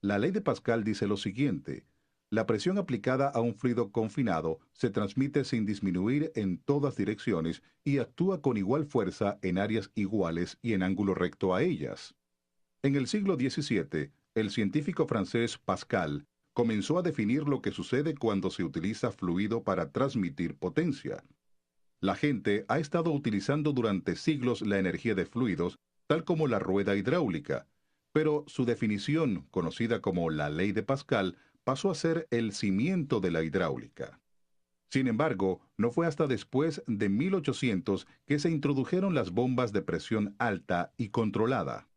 La ley de Pascal dice lo siguiente: la presión aplicada a un fluido confinado se transmite sin disminuir en todas direcciones y actúa con igual fuerza en áreas iguales y en ángulo recto a ellas. En el siglo XVII, el científico francés Pascal comenzó a definir lo que sucede cuando se utiliza fluido para transmitir potencia. La gente ha estado utilizando durante siglos la energía de fluidos, tal como la rueda hidráulica, pero su definición, conocida como la ley de Pascal, pasó a ser el cimiento de la hidráulica. Sin embargo, no fue hasta después de 1800 que se introdujeron las bombas de presión alta y controlada.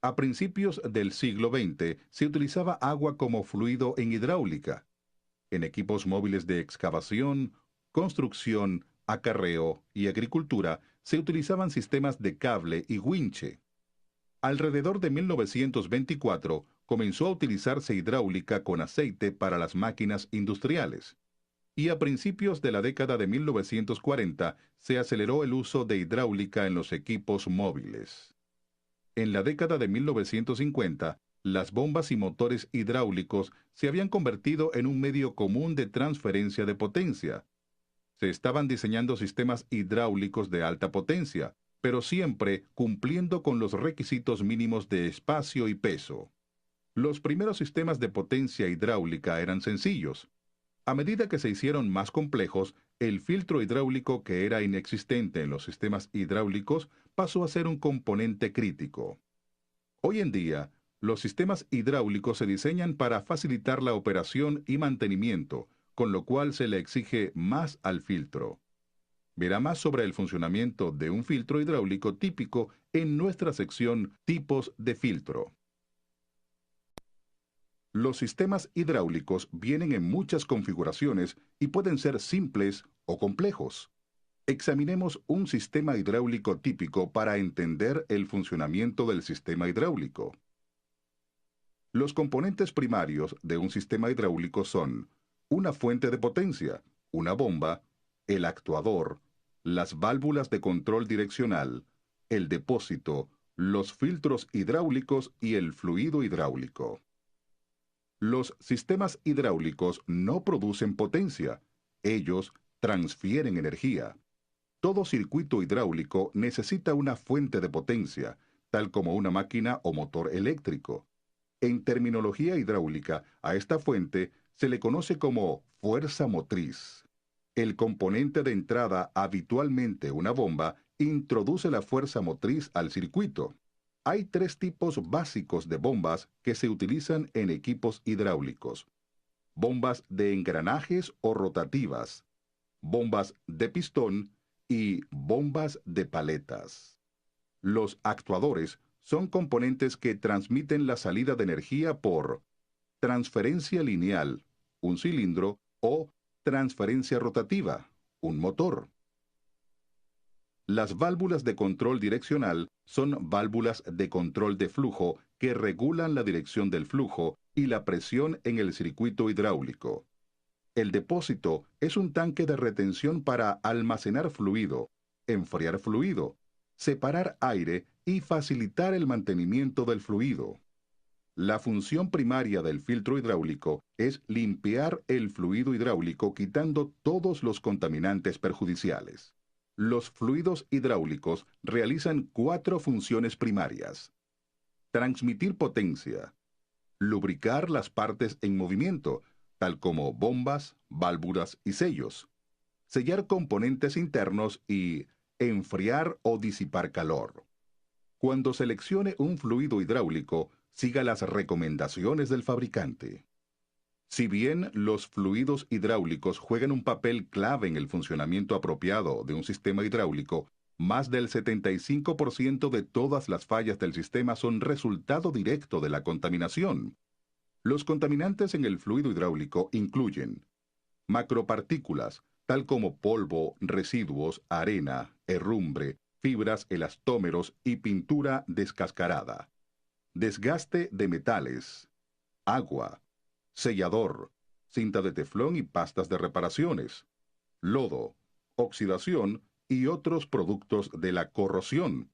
A principios del siglo XX se utilizaba agua como fluido en hidráulica. En equipos móviles de excavación, construcción, acarreo y agricultura se utilizaban sistemas de cable y winche. Alrededor de 1924 comenzó a utilizarse hidráulica con aceite para las máquinas industriales. Y a principios de la década de 1940 se aceleró el uso de hidráulica en los equipos móviles. En la década de 1950, las bombas y motores hidráulicos se habían convertido en un medio común de transferencia de potencia. Se estaban diseñando sistemas hidráulicos de alta potencia, pero siempre cumpliendo con los requisitos mínimos de espacio y peso. Los primeros sistemas de potencia hidráulica eran sencillos. A medida que se hicieron más complejos, el filtro hidráulico, que era inexistente en los sistemas hidráulicos, pasó a ser un componente crítico. Hoy en día, los sistemas hidráulicos se diseñan para facilitar la operación y mantenimiento, con lo cual se le exige más al filtro. Verá más sobre el funcionamiento de un filtro hidráulico típico en nuestra sección Tipos de filtro. Los sistemas hidráulicos vienen en muchas configuraciones y pueden ser simples o complejos. Examinemos un sistema hidráulico típico para entender el funcionamiento del sistema hidráulico. Los componentes primarios de un sistema hidráulico son una fuente de potencia, una bomba, el actuador, las válvulas de control direccional, el depósito, los filtros hidráulicos y el fluido hidráulico. Los sistemas hidráulicos no producen potencia, ellos transfieren energía. Todo circuito hidráulico necesita una fuente de potencia, tal como una máquina o motor eléctrico. En terminología hidráulica, a esta fuente se le conoce como fuerza motriz. El componente de entrada, habitualmente una bomba, introduce la fuerza motriz al circuito. Hay tres tipos básicos de bombas que se utilizan en equipos hidráulicos: bombas de engranajes o rotativas, bombas de pistón y bombas de paletas. Los actuadores son componentes que transmiten la salida de energía por transferencia lineal, un cilindro, o transferencia rotativa, un motor. Las válvulas de control direccional son válvulas de control de flujo que regulan la dirección del flujo y la presión en el circuito hidráulico. El depósito es un tanque de retención para almacenar fluido, enfriar fluido, separar aire y facilitar el mantenimiento del fluido. La función primaria del filtro hidráulico es limpiar el fluido hidráulico quitando todos los contaminantes perjudiciales. Los fluidos hidráulicos realizan cuatro funciones primarias: transmitir potencia, lubricar las partes en movimiento, tal como bombas, válvulas y sellos, sellar componentes internos y enfriar o disipar calor. Cuando seleccione un fluido hidráulico, siga las recomendaciones del fabricante. Si bien los fluidos hidráulicos juegan un papel clave en el funcionamiento apropiado de un sistema hidráulico, más del 75% de todas las fallas del sistema son resultado directo de la contaminación. Los contaminantes en el fluido hidráulico incluyen macropartículas, tal como polvo, residuos, arena, herrumbre, fibras, elastómeros y pintura descascarada; desgaste de metales, agua, sellador, cinta de teflón y pastas de reparaciones, lodo, oxidación y otros productos de la corrosión,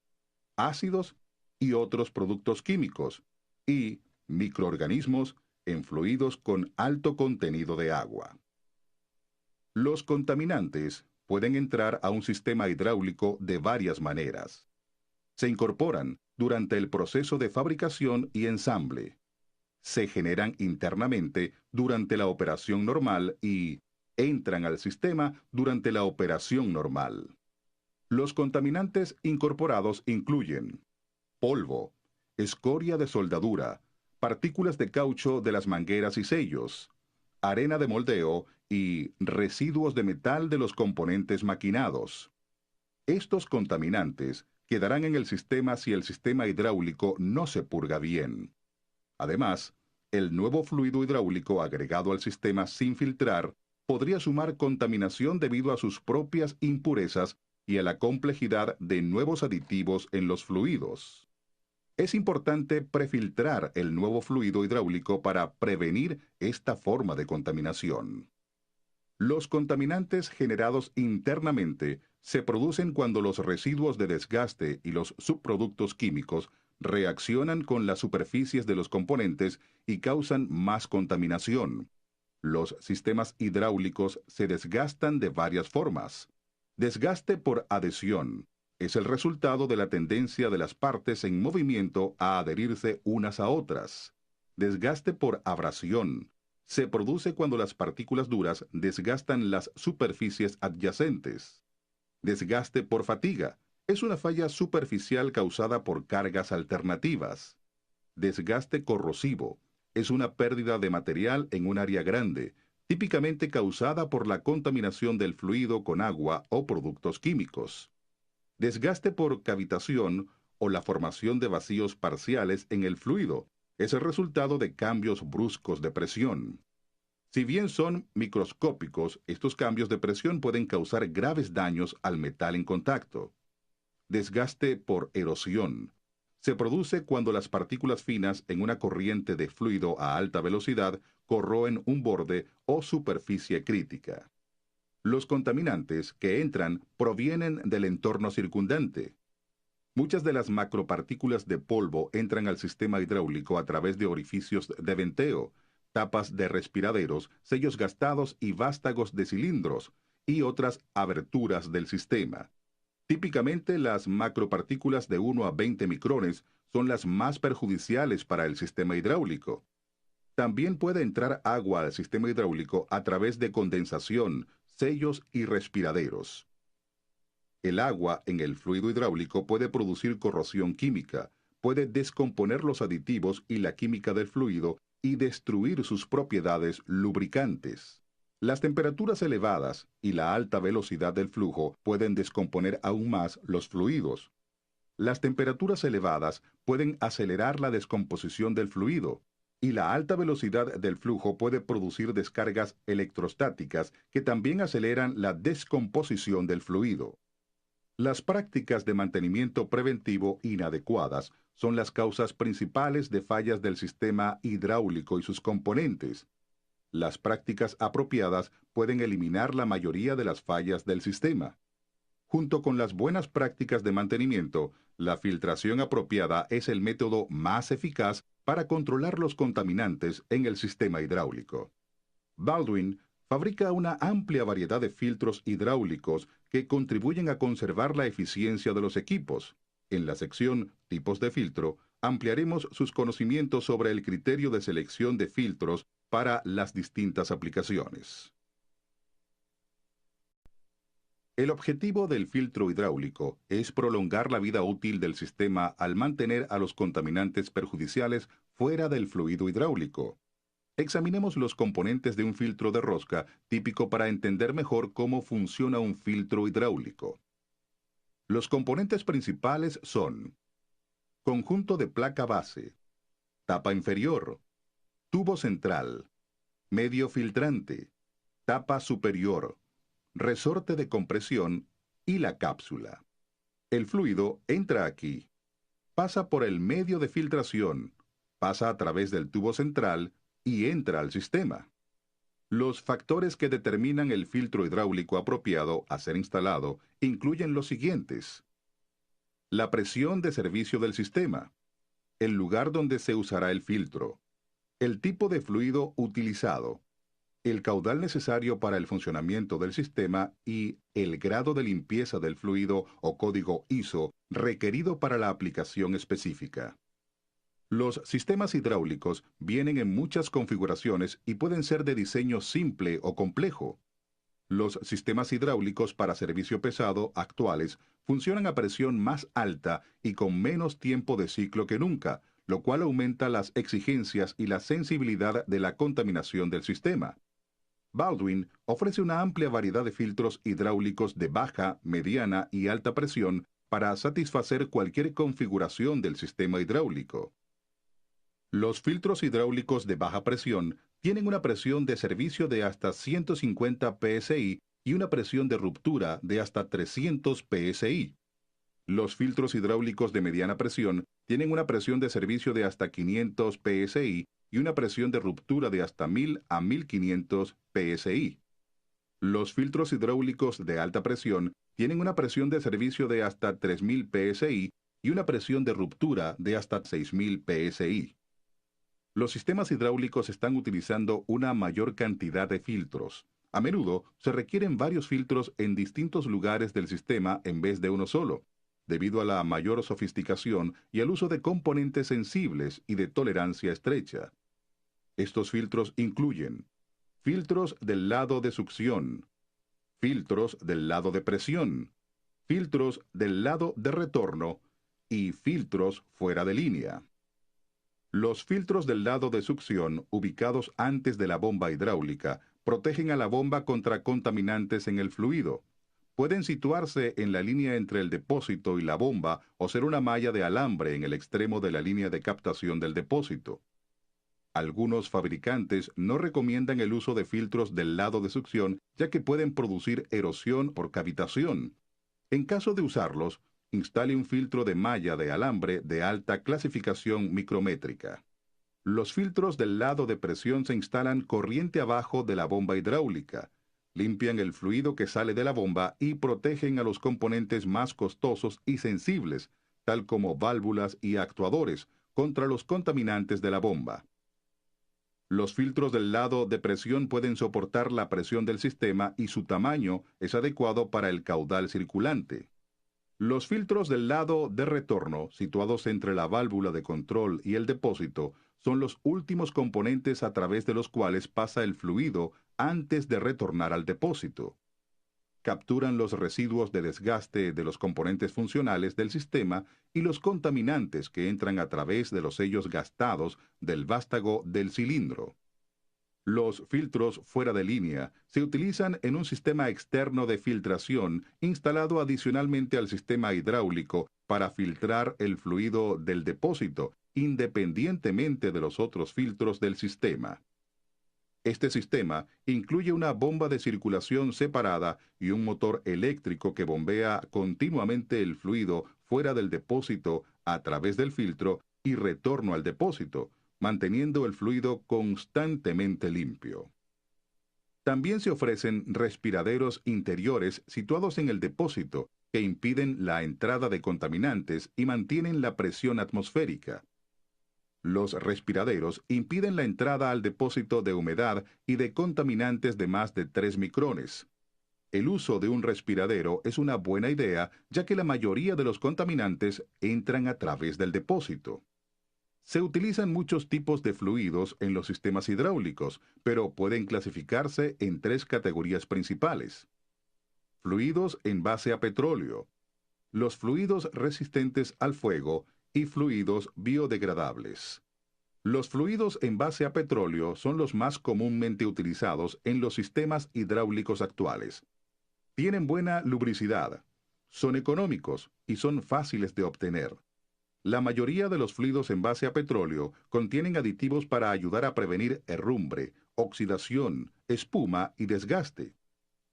ácidos y otros productos químicos, y microorganismos en fluidos con alto contenido de agua. Los contaminantes pueden entrar a un sistema hidráulico de varias maneras. Se incorporan durante el proceso de fabricación y ensamble. Se generan internamente durante la operación normal y entran al sistema durante la operación normal. Los contaminantes incorporados incluyen polvo, escoria de soldadura, partículas de caucho de las mangueras y sellos, arena de moldeo y residuos de metal de los componentes maquinados. Estos contaminantes quedarán en el sistema si el sistema hidráulico no se purga bien. Además, el nuevo fluido hidráulico agregado al sistema sin filtrar podría sumar contaminación debido a sus propias impurezas y a la complejidad de nuevos aditivos en los fluidos. Es importante prefiltrar el nuevo fluido hidráulico para prevenir esta forma de contaminación. Los contaminantes generados internamente se producen cuando los residuos de desgaste y los subproductos químicos reaccionan con las superficies de los componentes y causan más contaminación. Los sistemas hidráulicos se desgastan de varias formas. Desgaste por adhesión es el resultado de la tendencia de las partes en movimiento a adherirse unas a otras. Desgaste por abrasión se produce cuando las partículas duras desgastan las superficies adyacentes. Desgaste por fatiga es una falla superficial causada por cargas alternativas. Desgaste corrosivo es una pérdida de material en un área grande, típicamente causada por la contaminación del fluido con agua o productos químicos. Desgaste por cavitación o la formación de vacíos parciales en el fluido es el resultado de cambios bruscos de presión. Si bien son microscópicos, estos cambios de presión pueden causar graves daños al metal en contacto. Desgaste por erosión se produce cuando las partículas finas en una corriente de fluido a alta velocidad corroen un borde o superficie crítica. Los contaminantes que entran provienen del entorno circundante. Muchas de las macropartículas de polvo entran al sistema hidráulico a través de orificios de venteo, tapas de respiraderos, sellos gastados y vástagos de cilindros, y otras aberturas del sistema. Típicamente las macropartículas de 1 a 20 micrones son las más perjudiciales para el sistema hidráulico. También puede entrar agua al sistema hidráulico a través de condensación, sellos y respiraderos. El agua en el fluido hidráulico puede producir corrosión química, puede descomponer los aditivos y la química del fluido y destruir sus propiedades lubricantes. Las temperaturas elevadas y la alta velocidad del flujo pueden descomponer aún más los fluidos. Las temperaturas elevadas pueden acelerar la descomposición del fluido, y la alta velocidad del flujo puede producir descargas electrostáticas que también aceleran la descomposición del fluido. Las prácticas de mantenimiento preventivo inadecuadas son las causas principales de fallas del sistema hidráulico y sus componentes. Las prácticas apropiadas pueden eliminar la mayoría de las fallas del sistema. Junto con las buenas prácticas de mantenimiento, la filtración apropiada es el método más eficaz para controlar los contaminantes en el sistema hidráulico. Baldwin fabrica una amplia variedad de filtros hidráulicos que contribuyen a conservar la eficiencia de los equipos. En la sección Tipos de filtro, ampliaremos sus conocimientos sobre el criterio de selección de filtros para las distintas aplicaciones. El objetivo del filtro hidráulico es prolongar la vida útil del sistema al mantener a los contaminantes perjudiciales fuera del fluido hidráulico. Examinemos los componentes de un filtro de rosca típico para entender mejor cómo funciona un filtro hidráulico. Los componentes principales son conjunto de placa base, tapa inferior, tubo central, medio filtrante, tapa superior, resorte de compresión y la cápsula. El fluido entra aquí, pasa por el medio de filtración, pasa a través del tubo central y entra al sistema. Los factores que determinan el filtro hidráulico apropiado a ser instalado incluyen los siguientes: la presión de servicio del sistema, el lugar donde se usará el filtro, el tipo de fluido utilizado, el caudal necesario para el funcionamiento del sistema y el grado de limpieza del fluido o código ISO requerido para la aplicación específica. Los sistemas hidráulicos vienen en muchas configuraciones y pueden ser de diseño simple o complejo. Los sistemas hidráulicos para servicio pesado actuales funcionan a presión más alta y con menos tiempo de ciclo que nunca, lo cual aumenta las exigencias y la sensibilidad de la contaminación del sistema. Baldwin ofrece una amplia variedad de filtros hidráulicos de baja, mediana y alta presión para satisfacer cualquier configuración del sistema hidráulico. Los filtros hidráulicos de baja presión tienen una presión de servicio de hasta 150 psi y una presión de ruptura de hasta 300 psi. Los filtros hidráulicos de mediana presión tienen una presión de servicio de hasta 500 psi y una presión de ruptura de hasta 1000 a 1500 psi. Los filtros hidráulicos de alta presión tienen una presión de servicio de hasta 3000 psi y una presión de ruptura de hasta 6000 psi. Los sistemas hidráulicos están utilizando una mayor cantidad de filtros. A menudo se requieren varios filtros en distintos lugares del sistema en vez de uno solo, debido a la mayor sofisticación y al uso de componentes sensibles y de tolerancia estrecha. Estos filtros incluyen filtros del lado de succión, filtros del lado de presión, filtros del lado de retorno y filtros fuera de línea. Los filtros del lado de succión, ubicados antes de la bomba hidráulica, protegen a la bomba contra contaminantes en el fluido. Pueden situarse en la línea entre el depósito y la bomba o ser una malla de alambre en el extremo de la línea de captación del depósito. Algunos fabricantes no recomiendan el uso de filtros del lado de succión ya que pueden producir erosión por cavitación. En caso de usarlos, instale un filtro de malla de alambre de alta clasificación micrométrica. Los filtros del lado de presión se instalan corriente abajo de la bomba hidráulica, limpian el fluido que sale de la bomba y protegen a los componentes más costosos y sensibles, tal como válvulas y actuadores, contra los contaminantes de la bomba. Los filtros del lado de presión pueden soportar la presión del sistema y su tamaño es adecuado para el caudal circulante. Los filtros del lado de retorno, situados entre la válvula de control y el depósito, son los últimos componentes a través de los cuales pasa el fluido antes de retornar al depósito. Capturan los residuos de desgaste de los componentes funcionales del sistema y los contaminantes que entran a través de los sellos gastados del vástago del cilindro. Los filtros fuera de línea se utilizan en un sistema externo de filtración instalado adicionalmente al sistema hidráulico para filtrar el fluido del depósito, independientemente de los otros filtros del sistema. Este sistema incluye una bomba de circulación separada y un motor eléctrico que bombea continuamente el fluido fuera del depósito a través del filtro y retorno al depósito, manteniendo el fluido constantemente limpio. También se ofrecen respiraderos interiores situados en el depósito que impiden la entrada de contaminantes y mantienen la presión atmosférica. Los respiraderos impiden la entrada al depósito de humedad y de contaminantes de más de 3 micrones. El uso de un respiradero es una buena idea ya que la mayoría de los contaminantes entran a través del depósito. Se utilizan muchos tipos de fluidos en los sistemas hidráulicos, pero pueden clasificarse en 3 categorías principales. Fluidos en base a petróleo, los fluidos resistentes al fuego y fluidos biodegradables. Los fluidos en base a petróleo son los más comúnmente utilizados en los sistemas hidráulicos actuales. Tienen buena lubricidad, son económicos y son fáciles de obtener. La mayoría de los fluidos en base a petróleo contienen aditivos para ayudar a prevenir herrumbre, oxidación, espuma y desgaste.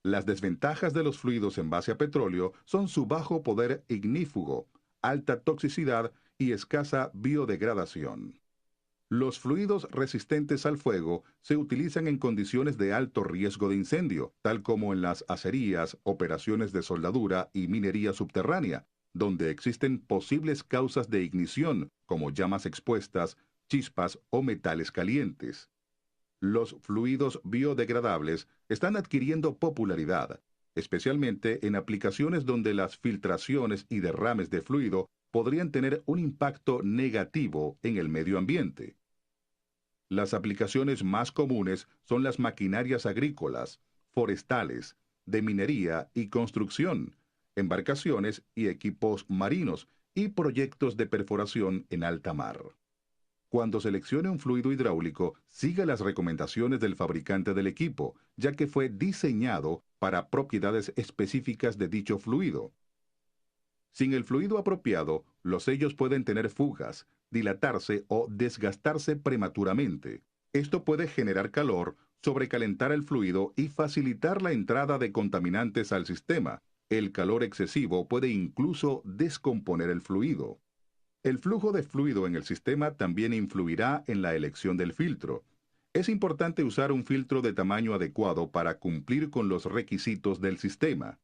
Las desventajas de los fluidos en base a petróleo son su bajo poder ignífugo, alta toxicidad y escasa biodegradación. Los fluidos resistentes al fuego se utilizan en condiciones de alto riesgo de incendio, tal como en las acerías, operaciones de soldadura y minería subterránea, donde existen posibles causas de ignición como llamas expuestas, chispas o metales calientes. Los fluidos biodegradables están adquiriendo popularidad, especialmente en aplicaciones donde las filtraciones y derrames de fluido podrían tener un impacto negativo en el medio ambiente. Las aplicaciones más comunes son las maquinarias agrícolas, forestales, de minería y construcción, embarcaciones y equipos marinos y proyectos de perforación en alta mar. Cuando seleccione un fluido hidráulico, siga las recomendaciones del fabricante del equipo, ya que fue diseñado para propiedades específicas de dicho fluido. Sin el fluido apropiado, los sellos pueden tener fugas, dilatarse o desgastarse prematuramente. Esto puede generar calor, sobrecalentar el fluido y facilitar la entrada de contaminantes al sistema. El calor excesivo puede incluso descomponer el fluido. El flujo de fluido en el sistema también influirá en la elección del filtro. Es importante usar un filtro de tamaño adecuado para cumplir con los requisitos del sistema.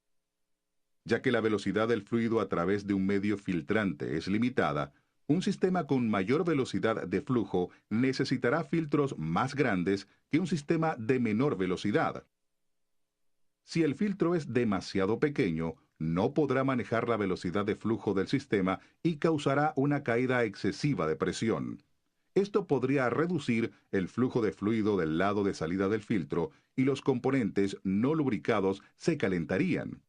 Ya que la velocidad del fluido a través de un medio filtrante es limitada, un sistema con mayor velocidad de flujo necesitará filtros más grandes que un sistema de menor velocidad. Si el filtro es demasiado pequeño, no podrá manejar la velocidad de flujo del sistema y causará una caída excesiva de presión. Esto podría reducir el flujo de fluido del lado de salida del filtro y los componentes no lubricados se calentarían.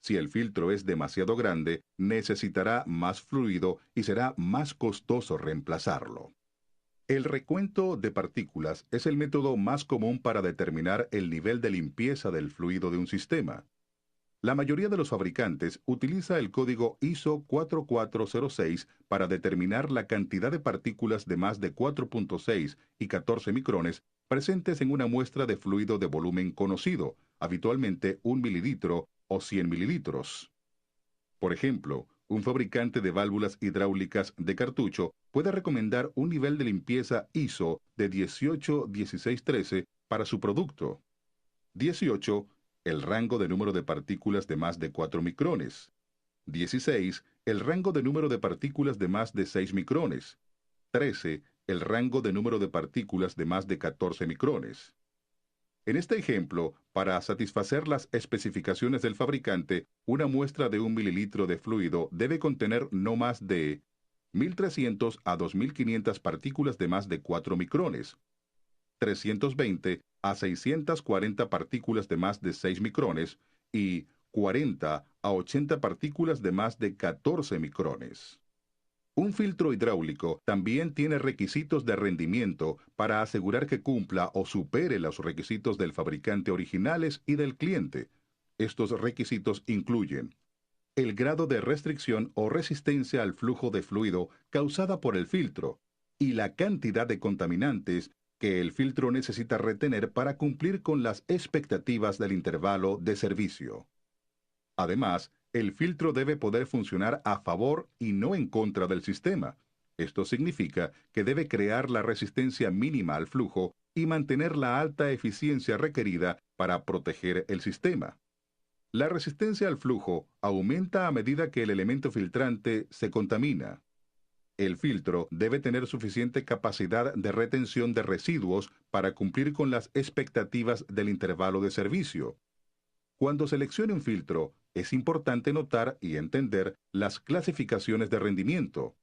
Si el filtro es demasiado grande, necesitará más fluido y será más costoso reemplazarlo. El recuento de partículas es el método más común para determinar el nivel de limpieza del fluido de un sistema. La mayoría de los fabricantes utiliza el código ISO 4406 para determinar la cantidad de partículas de más de 4.6 y 14 micrones presentes en una muestra de fluido de volumen conocido, habitualmente 1 mililitro o 100 mililitros. Por ejemplo, un fabricante de válvulas hidráulicas de cartucho puede recomendar un nivel de limpieza ISO de 18, 16, 13 para su producto. 18, el rango de número de partículas de más de 4 micrones. 16, el rango de número de partículas de más de 6 micrones. 13, el rango de número de partículas de más de 14 micrones. En este ejemplo, para satisfacer las especificaciones del fabricante, una muestra de 1 mililitro de fluido debe contener no más de 1.300 a 2.500 partículas de más de 4 micrones, 320 a 640 partículas de más de 6 micrones y 40 a 80 partículas de más de 14 micrones. Un filtro hidráulico también tiene requisitos de rendimiento para asegurar que cumpla o supere los requisitos del fabricante originales y del cliente. Estos requisitos incluyen el grado de restricción o resistencia al flujo de fluido causada por el filtro y la cantidad de contaminantes que el filtro necesita retener para cumplir con las expectativas del intervalo de servicio. Además, el filtro debe poder funcionar a favor y no en contra del sistema. Esto significa que debe crear la resistencia mínima al flujo y mantener la alta eficiencia requerida para proteger el sistema. La resistencia al flujo aumenta a medida que el elemento filtrante se contamina. El filtro debe tener suficiente capacidad de retención de residuos para cumplir con las expectativas del intervalo de servicio. Cuando seleccione un filtro, es importante notar y entender las clasificaciones de rendimiento.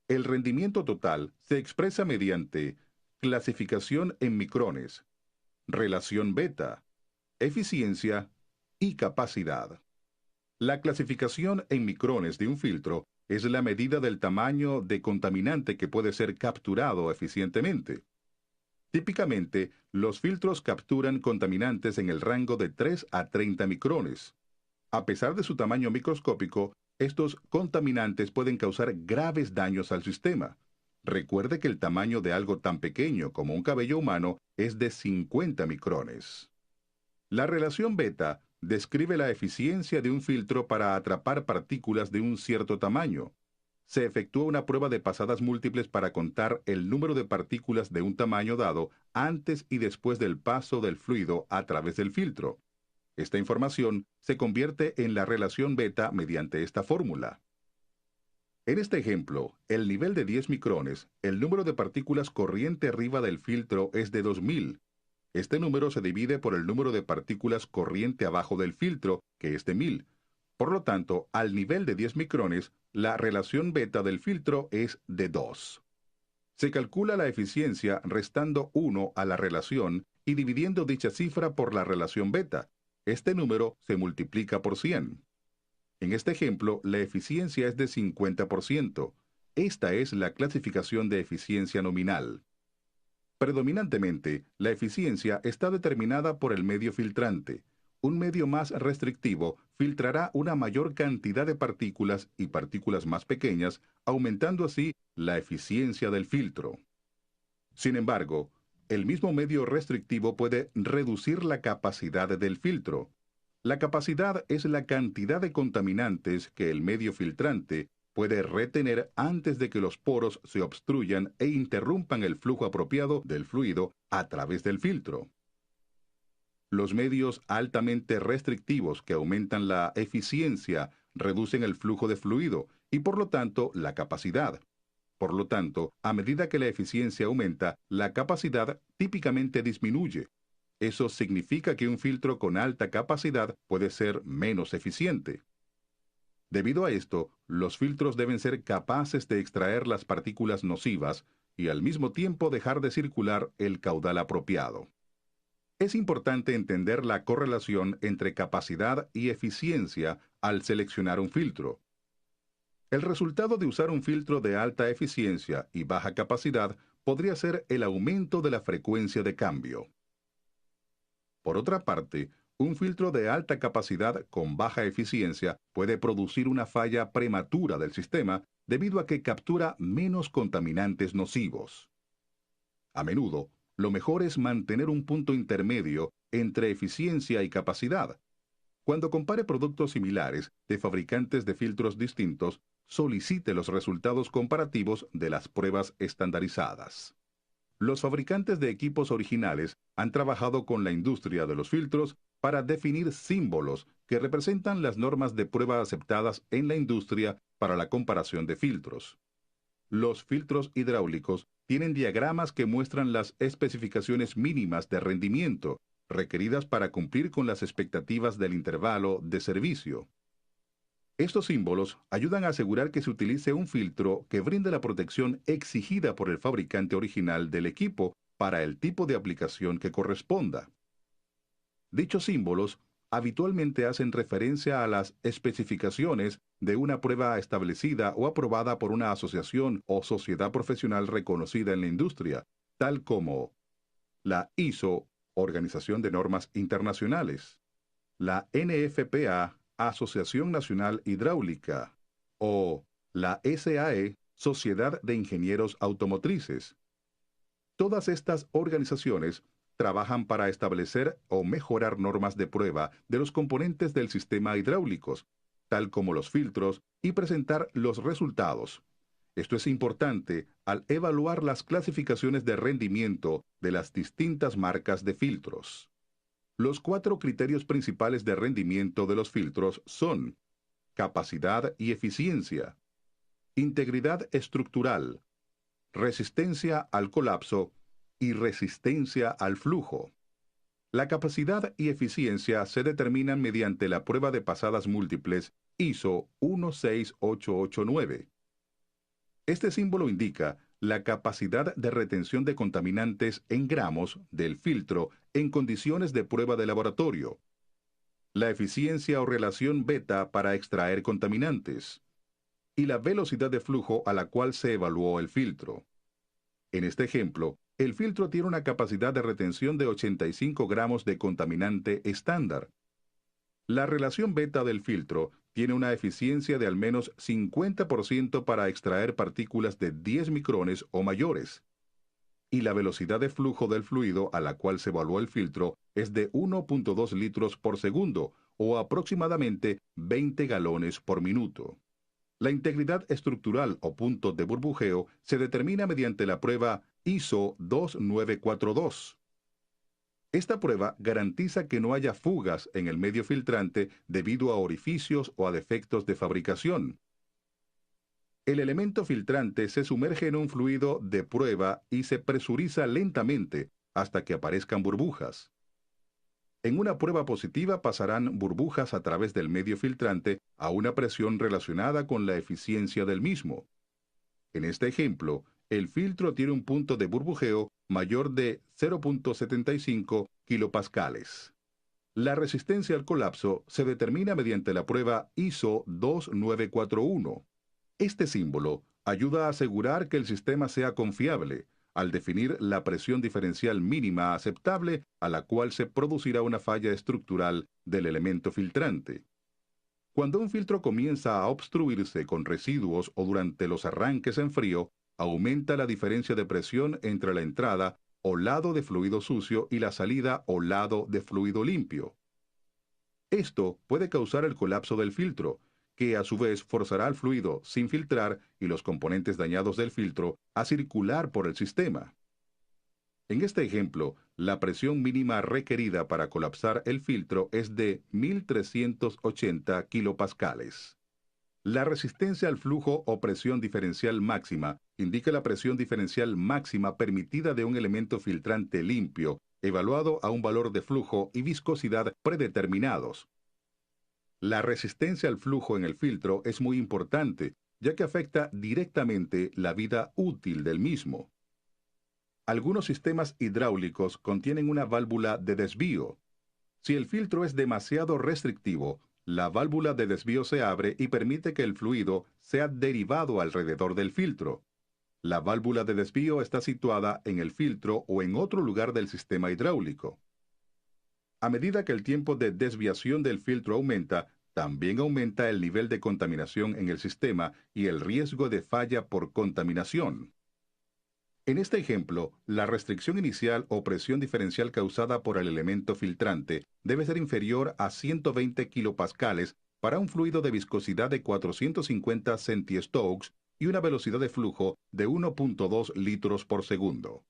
El rendimiento total se expresa mediante clasificación en micrones, relación beta, eficiencia y capacidad. La clasificación en micrones de un filtro es la medida del tamaño de contaminante que puede ser capturado eficientemente. Típicamente, los filtros capturan contaminantes en el rango de 3 a 30 micrones. A pesar de su tamaño microscópico, estos contaminantes pueden causar graves daños al sistema. Recuerde que el tamaño de algo tan pequeño como un cabello humano es de 50 micrones. La relación beta describe la eficiencia de un filtro para atrapar partículas de un cierto tamaño. Se efectúa una prueba de pasadas múltiples para contar el número de partículas de un tamaño dado antes y después del paso del fluido a través del filtro. Esta información se convierte en la relación beta mediante esta fórmula. En este ejemplo, el nivel de 10 micrones, el número de partículas corriente arriba del filtro es de 2000. Este número se divide por el número de partículas corriente abajo del filtro, que es de 1000. Por lo tanto, al nivel de 10 micrones, la relación beta del filtro es de 2. Se calcula la eficiencia restando 1 a la relación y dividiendo dicha cifra por la relación beta. Este número se multiplica por 100. En este ejemplo, la eficiencia es de 50%. Esta es la clasificación de eficiencia nominal. Predominantemente, la eficiencia está determinada por el medio filtrante. Un medio más restrictivo filtrará una mayor cantidad de partículas y partículas más pequeñas, aumentando así la eficiencia del filtro. Sin embargo, el mismo medio restrictivo puede reducir la capacidad del filtro. La capacidad es la cantidad de contaminantes que el medio filtrante puede retener antes de que los poros se obstruyan e interrumpan el flujo apropiado del fluido a través del filtro. Los medios altamente restrictivos que aumentan la eficiencia reducen el flujo de fluido y por lo tanto la capacidad. Por lo tanto, a medida que la eficiencia aumenta, la capacidad típicamente disminuye. Eso significa que un filtro con alta capacidad puede ser menos eficiente. Debido a esto, los filtros deben ser capaces de extraer las partículas nocivas y al mismo tiempo dejar de circular el caudal apropiado. Es importante entender la correlación entre capacidad y eficiencia al seleccionar un filtro. El resultado de usar un filtro de alta eficiencia y baja capacidad podría ser el aumento de la frecuencia de cambio. Por otra parte, un filtro de alta capacidad con baja eficiencia puede producir una falla prematura del sistema debido a que captura menos contaminantes nocivos. A menudo, lo mejor es mantener un punto intermedio entre eficiencia y capacidad. Cuando compare productos similares de fabricantes de filtros distintos, solicite los resultados comparativos de las pruebas estandarizadas. Los fabricantes de equipos originales han trabajado con la industria de los filtros para definir símbolos que representan las normas de prueba aceptadas en la industria para la comparación de filtros. Los filtros hidráulicos tienen diagramas que muestran las especificaciones mínimas de rendimiento requeridas para cumplir con las expectativas del intervalo de servicio. Estos símbolos ayudan a asegurar que se utilice un filtro que brinde la protección exigida por el fabricante original del equipo para el tipo de aplicación que corresponda. Dichos símbolos habitualmente hacen referencia a las especificaciones de una prueba establecida o aprobada por una asociación o sociedad profesional reconocida en la industria, tal como la ISO, Organización de Normas Internacionales, la NFPA, Asociación Nacional Hidráulica, o la SAE, Sociedad de Ingenieros Automotrices. Todas estas organizaciones trabajan para establecer o mejorar normas de prueba de los componentes del sistema hidráulicos, tal como los filtros, y presentar los resultados. Esto es importante al evaluar las clasificaciones de rendimiento de las distintas marcas de filtros. Los 4 criterios principales de rendimiento de los filtros son capacidad y eficiencia, integridad estructural, resistencia al colapso y resistencia al flujo. La capacidad y eficiencia se determinan mediante la prueba de pasadas múltiples ISO 16889. Este símbolo indica la capacidad de retención de contaminantes en gramos del filtro en condiciones de prueba de laboratorio, la eficiencia o relación beta para extraer contaminantes, y la velocidad de flujo a la cual se evaluó el filtro. En este ejemplo, el filtro tiene una capacidad de retención de 85 gramos de contaminante estándar. La relación beta del filtro tiene una eficiencia de al menos 50% para extraer partículas de 10 micrones o mayores. Y la velocidad de flujo del fluido a la cual se evaluó el filtro es de 1.2 litros por segundo o aproximadamente 20 galones por minuto. La integridad estructural o punto de burbujeo se determina mediante la prueba ISO 2942. Esta prueba garantiza que no haya fugas en el medio filtrante debido a orificios o a defectos de fabricación. El elemento filtrante se sumerge en un fluido de prueba y se presuriza lentamente hasta que aparezcan burbujas. En una prueba positiva pasarán burbujas a través del medio filtrante a una presión relacionada con la eficiencia del mismo. En este ejemplo, el filtro tiene un punto de burbujeo mayor de 0.75 kilopascales. La resistencia al colapso se determina mediante la prueba ISO 2941. Este símbolo ayuda a asegurar que el sistema sea confiable, al definir la presión diferencial mínima aceptable a la cual se producirá una falla estructural del elemento filtrante. Cuando un filtro comienza a obstruirse con residuos o durante los arranques en frío, aumenta la diferencia de presión entre la entrada o lado de fluido sucio y la salida o lado de fluido limpio. Esto puede causar el colapso del filtro, que a su vez forzará al fluido sin filtrar y los componentes dañados del filtro a circular por el sistema. En este ejemplo, la presión mínima requerida para colapsar el filtro es de 1380 kilopascales. La resistencia al flujo o presión diferencial máxima indica la presión diferencial máxima permitida de un elemento filtrante limpio, evaluado a un valor de flujo y viscosidad predeterminados. La resistencia al flujo en el filtro es muy importante, ya que afecta directamente la vida útil del mismo. Algunos sistemas hidráulicos contienen una válvula de desvío. Si el filtro es demasiado restrictivo, la válvula de desvío se abre y permite que el fluido sea derivado alrededor del filtro. La válvula de desvío está situada en el filtro o en otro lugar del sistema hidráulico. A medida que el tiempo de desviación del filtro aumenta, también aumenta el nivel de contaminación en el sistema y el riesgo de falla por contaminación. En este ejemplo, la restricción inicial o presión diferencial causada por el elemento filtrante debe ser inferior a 120 kilopascales para un fluido de viscosidad de 450 centistokes y una velocidad de flujo de 1.2 litros por segundo.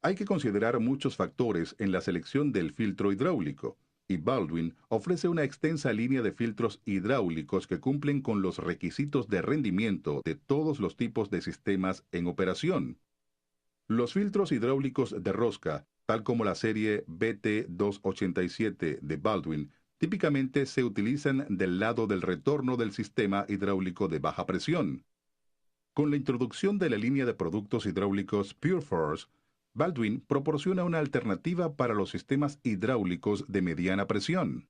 Hay que considerar muchos factores en la selección del filtro hidráulico, y Baldwin ofrece una extensa línea de filtros hidráulicos que cumplen con los requisitos de rendimiento de todos los tipos de sistemas en operación. Los filtros hidráulicos de rosca, tal como la serie BT287 de Baldwin, típicamente se utilizan del lado del retorno del sistema hidráulico de baja presión. Con la introducción de la línea de productos hidráulicos PureForce, Baldwin proporciona una alternativa para los sistemas hidráulicos de mediana presión.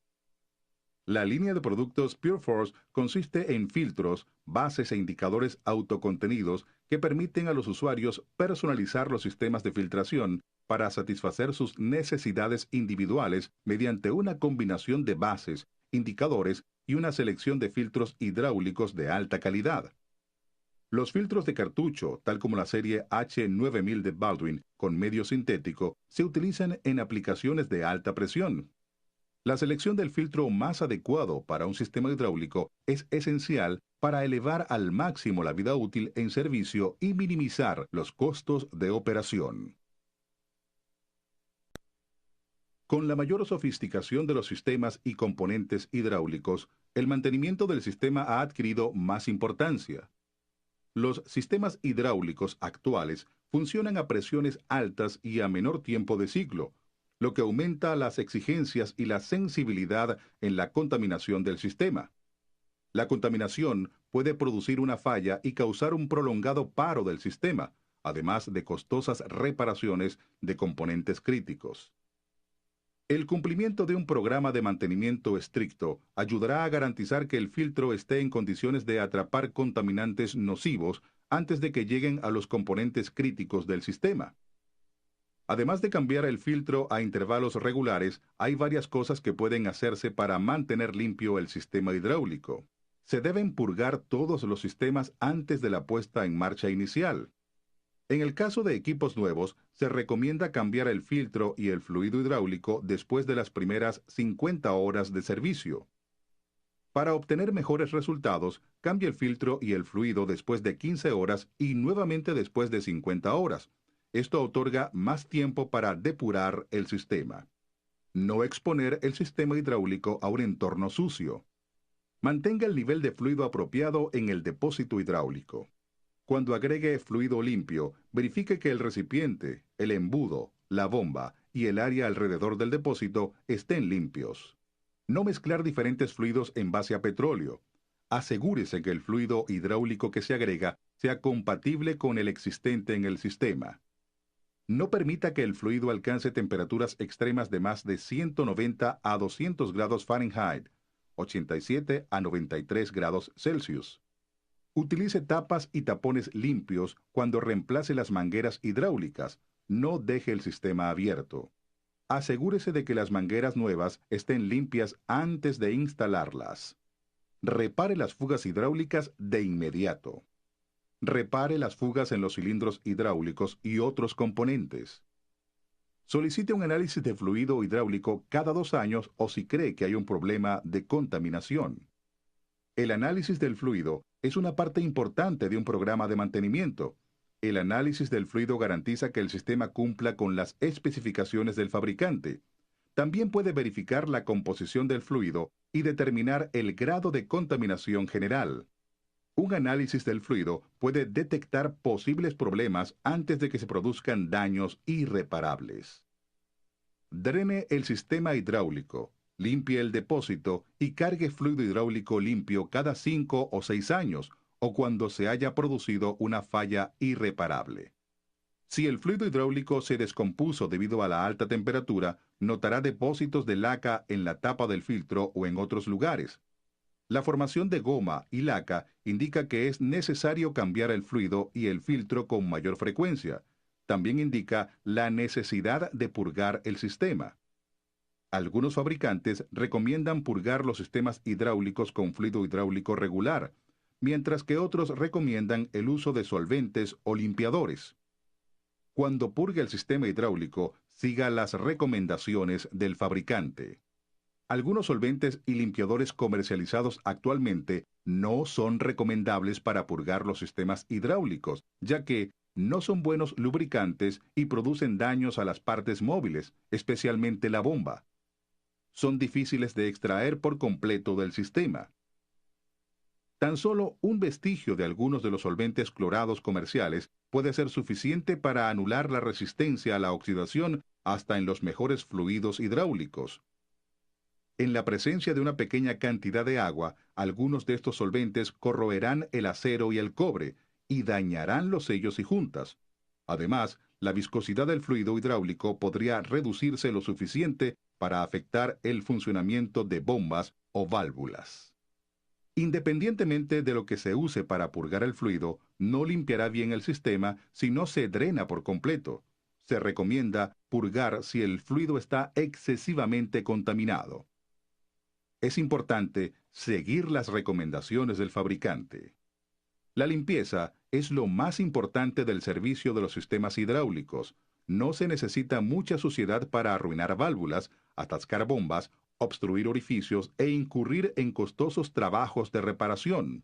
La línea de productos PureForce consiste en filtros, bases e indicadores autocontenidos que permiten a los usuarios personalizar los sistemas de filtración para satisfacer sus necesidades individuales mediante una combinación de bases, indicadores y una selección de filtros hidráulicos de alta calidad. Los filtros de cartucho, tal como la serie H9000 de Baldwin con medio sintético, se utilizan en aplicaciones de alta presión. La selección del filtro más adecuado para un sistema hidráulico es esencial para elevar al máximo la vida útil en servicio y minimizar los costos de operación. Con la mayor sofisticación de los sistemas y componentes hidráulicos, el mantenimiento del sistema ha adquirido más importancia. Los sistemas hidráulicos actuales funcionan a presiones altas y a menor tiempo de ciclo, lo que aumenta las exigencias y la sensibilidad en la contaminación del sistema. La contaminación puede producir una falla y causar un prolongado paro del sistema, además de costosas reparaciones de componentes críticos. El cumplimiento de un programa de mantenimiento estricto ayudará a garantizar que el filtro esté en condiciones de atrapar contaminantes nocivos antes de que lleguen a los componentes críticos del sistema. Además de cambiar el filtro a intervalos regulares, hay varias cosas que pueden hacerse para mantener limpio el sistema hidráulico. Se deben purgar todos los sistemas antes de la puesta en marcha inicial. En el caso de equipos nuevos, se recomienda cambiar el filtro y el fluido hidráulico después de las primeras 50 horas de servicio. Para obtener mejores resultados, cambie el filtro y el fluido después de 15 horas y nuevamente después de 50 horas. Esto otorga más tiempo para depurar el sistema. No exponer el sistema hidráulico a un entorno sucio. Mantenga el nivel de fluido apropiado en el depósito hidráulico. Cuando agregue fluido limpio, verifique que el recipiente, el embudo, la bomba y el área alrededor del depósito estén limpios. No mezclar diferentes fluidos en base a petróleo. Asegúrese que el fluido hidráulico que se agrega sea compatible con el existente en el sistema. No permita que el fluido alcance temperaturas extremas de más de 190 a 200 grados Fahrenheit, 87 a 93 grados Celsius. Utilice tapas y tapones limpios cuando reemplace las mangueras hidráulicas. No deje el sistema abierto. Asegúrese de que las mangueras nuevas estén limpias antes de instalarlas. Repare las fugas hidráulicas de inmediato. Repare las fugas en los cilindros hidráulicos y otros componentes. Solicite un análisis de fluido hidráulico cada 2 años o si cree que hay un problema de contaminación. El análisis del fluido es una parte importante de un programa de mantenimiento. El análisis del fluido garantiza que el sistema cumpla con las especificaciones del fabricante. También puede verificar la composición del fluido y determinar el grado de contaminación general. Un análisis del fluido puede detectar posibles problemas antes de que se produzcan daños irreparables. Drene el sistema hidráulico, limpie el depósito y cargue fluido hidráulico limpio cada 5 o 6 años o cuando se haya producido una falla irreparable. Si el fluido hidráulico se descompuso debido a la alta temperatura, notará depósitos de laca en la tapa del filtro o en otros lugares. La formación de goma y laca indica que es necesario cambiar el fluido y el filtro con mayor frecuencia. También indica la necesidad de purgar el sistema. Algunos fabricantes recomiendan purgar los sistemas hidráulicos con fluido hidráulico regular, mientras que otros recomiendan el uso de solventes o limpiadores. Cuando purgue el sistema hidráulico, siga las recomendaciones del fabricante. Algunos solventes y limpiadores comercializados actualmente no son recomendables para purgar los sistemas hidráulicos, ya que no son buenos lubricantes y producen daños a las partes móviles, especialmente la bomba. Son difíciles de extraer por completo del sistema. Tan solo un vestigio de algunos de los solventes clorados comerciales puede ser suficiente para anular la resistencia a la oxidación hasta en los mejores fluidos hidráulicos. En la presencia de una pequeña cantidad de agua, algunos de estos solventes corroerán el acero y el cobre y dañarán los sellos y juntas. Además, la viscosidad del fluido hidráulico podría reducirse lo suficiente para afectar el funcionamiento de bombas o válvulas. Independientemente de lo que se use para purgar el fluido, no limpiará bien el sistema si no se drena por completo. Se recomienda purgar si el fluido está excesivamente contaminado. Es importante seguir las recomendaciones del fabricante. La limpieza es lo más importante del servicio de los sistemas hidráulicos. No se necesita mucha suciedad para arruinar válvulas, atascar bombas, obstruir orificios e incurrir en costosos trabajos de reparación.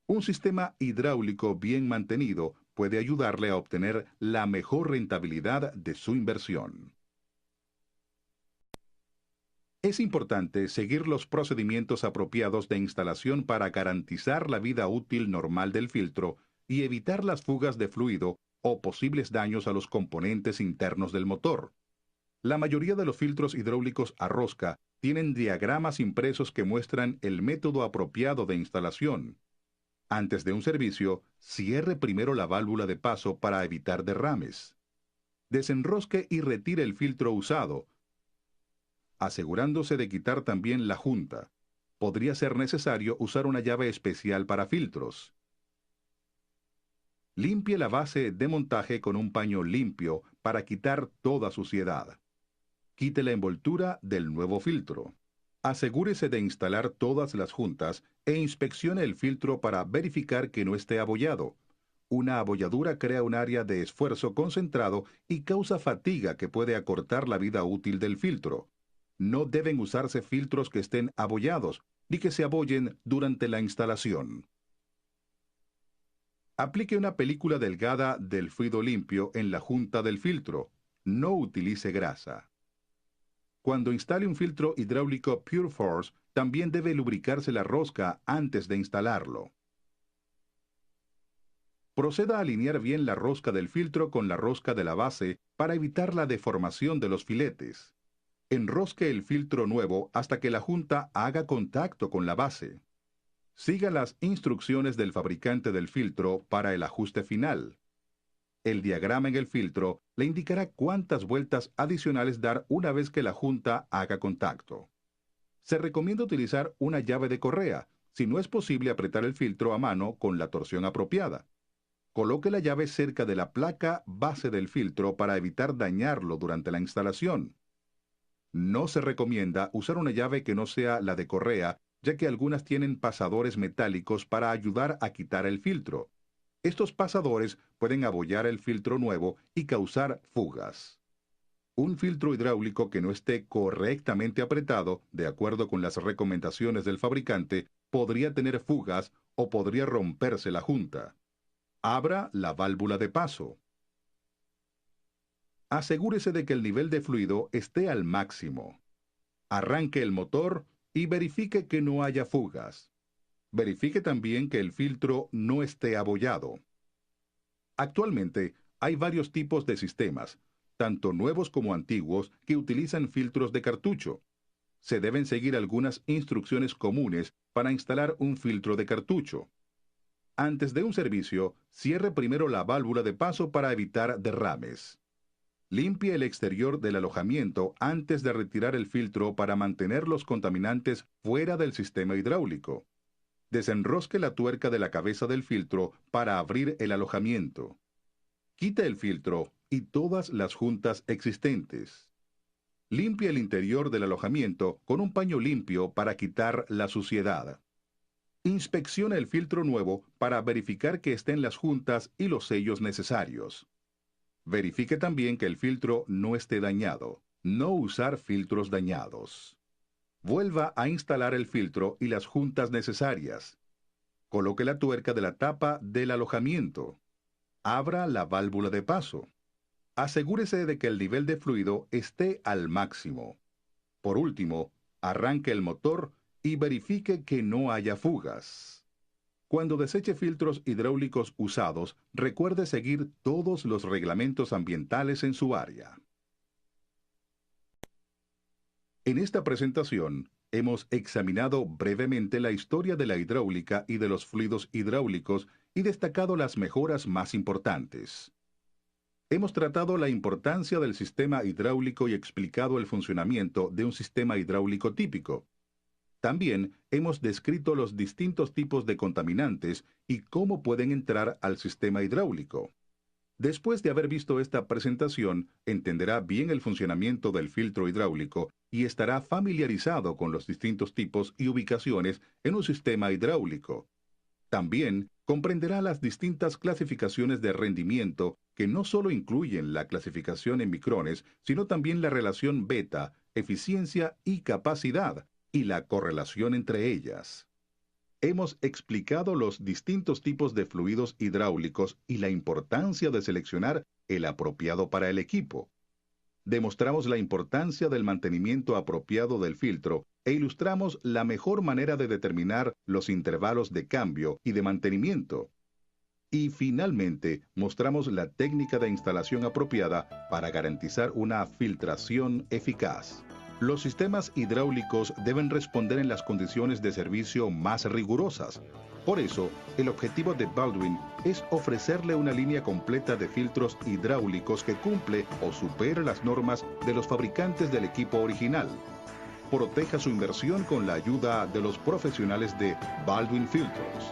Un sistema hidráulico bien mantenido puede ayudarle a obtener la mejor rentabilidad de su inversión. Es importante seguir los procedimientos apropiados de instalación para garantizar la vida útil normal del filtro y evitar las fugas de fluido o posibles daños a los componentes internos del motor. La mayoría de los filtros hidráulicos a rosca tienen diagramas impresos que muestran el método apropiado de instalación. Antes de un servicio, cierre primero la válvula de paso para evitar derrames. Desenrosque y retire el filtro usado, asegurándose de quitar también la junta. Podría ser necesario usar una llave especial para filtros. Limpie la base de montaje con un paño limpio para quitar toda suciedad. Quite la envoltura del nuevo filtro. Asegúrese de instalar todas las juntas e inspeccione el filtro para verificar que no esté abollado. Una abolladura crea un área de esfuerzo concentrado y causa fatiga que puede acortar la vida útil del filtro. No deben usarse filtros que estén abollados, ni que se abollen durante la instalación. Aplique una película delgada del fluido limpio en la junta del filtro. No utilice grasa. Cuando instale un filtro hidráulico Pure Force, También debe lubricarse la rosca antes de instalarlo. Proceda a alinear bien la rosca del filtro con la rosca de la base para evitar la deformación de los filetes. Enrosque el filtro nuevo hasta que la junta haga contacto con la base. Siga las instrucciones del fabricante del filtro para el ajuste final. El diagrama en el filtro le indicará cuántas vueltas adicionales dar una vez que la junta haga contacto. Se recomienda utilizar una llave de correa, si no es posible apretar el filtro a mano con la torsión apropiada. Coloque la llave cerca de la placa base del filtro para evitar dañarlo durante la instalación. No se recomienda usar una llave que no sea la de correa, ya que algunas tienen pasadores metálicos para ayudar a quitar el filtro. Estos pasadores pueden abollar el filtro nuevo y causar fugas. Un filtro hidráulico que no esté correctamente apretado, de acuerdo con las recomendaciones del fabricante, podría tener fugas o podría romperse la junta. Abra la válvula de paso. Asegúrese de que el nivel de fluido esté al máximo. Arranque el motor y verifique que no haya fugas. Verifique también que el filtro no esté abollado. Actualmente, hay varios tipos de sistemas, tanto nuevos como antiguos, que utilizan filtros de cartucho. Se deben seguir algunas instrucciones comunes para instalar un filtro de cartucho. Antes de un servicio, cierre primero la válvula de paso para evitar derrames. Limpie el exterior del alojamiento antes de retirar el filtro para mantener los contaminantes fuera del sistema hidráulico. Desenrosque la tuerca de la cabeza del filtro para abrir el alojamiento. Quite el filtro y todas las juntas existentes. Limpie el interior del alojamiento con un paño limpio para quitar la suciedad. Inspeccione el filtro nuevo para verificar que estén las juntas y los sellos necesarios. Verifique también que el filtro no esté dañado. No usar filtros dañados. Vuelva a instalar el filtro y las juntas necesarias. Coloque la tuerca de la tapa del alojamiento. Abra la válvula de paso. Asegúrese de que el nivel de fluido esté al máximo. Por último, arranque el motor y verifique que no haya fugas. Cuando deseche filtros hidráulicos usados, recuerde seguir todos los reglamentos ambientales en su área. En esta presentación, hemos examinado brevemente la historia de la hidráulica y de los fluidos hidráulicos y destacado las mejoras más importantes. Hemos tratado la importancia del sistema hidráulico y explicado el funcionamiento de un sistema hidráulico típico. También hemos descrito los distintos tipos de contaminantes y cómo pueden entrar al sistema hidráulico. Después de haber visto esta presentación, entenderá bien el funcionamiento del filtro hidráulico y estará familiarizado con los distintos tipos y ubicaciones en un sistema hidráulico. También comprenderá las distintas clasificaciones de rendimiento que no solo incluyen la clasificación en micrones, sino también la relación beta, eficiencia y capacidad, y la correlación entre ellas. Hemos explicado los distintos tipos de fluidos hidráulicos y la importancia de seleccionar el apropiado para el equipo. Demostramos la importancia del mantenimiento apropiado del filtro e ilustramos la mejor manera de determinar los intervalos de cambio y de mantenimiento. Y finalmente, mostramos la técnica de instalación apropiada para garantizar una filtración eficaz. Los sistemas hidráulicos deben responder en las condiciones de servicio más rigurosas. Por eso, el objetivo de Baldwin es ofrecerle una línea completa de filtros hidráulicos que cumple o supere las normas de los fabricantes del equipo original. Proteja su inversión con la ayuda de los profesionales de Baldwin Filters.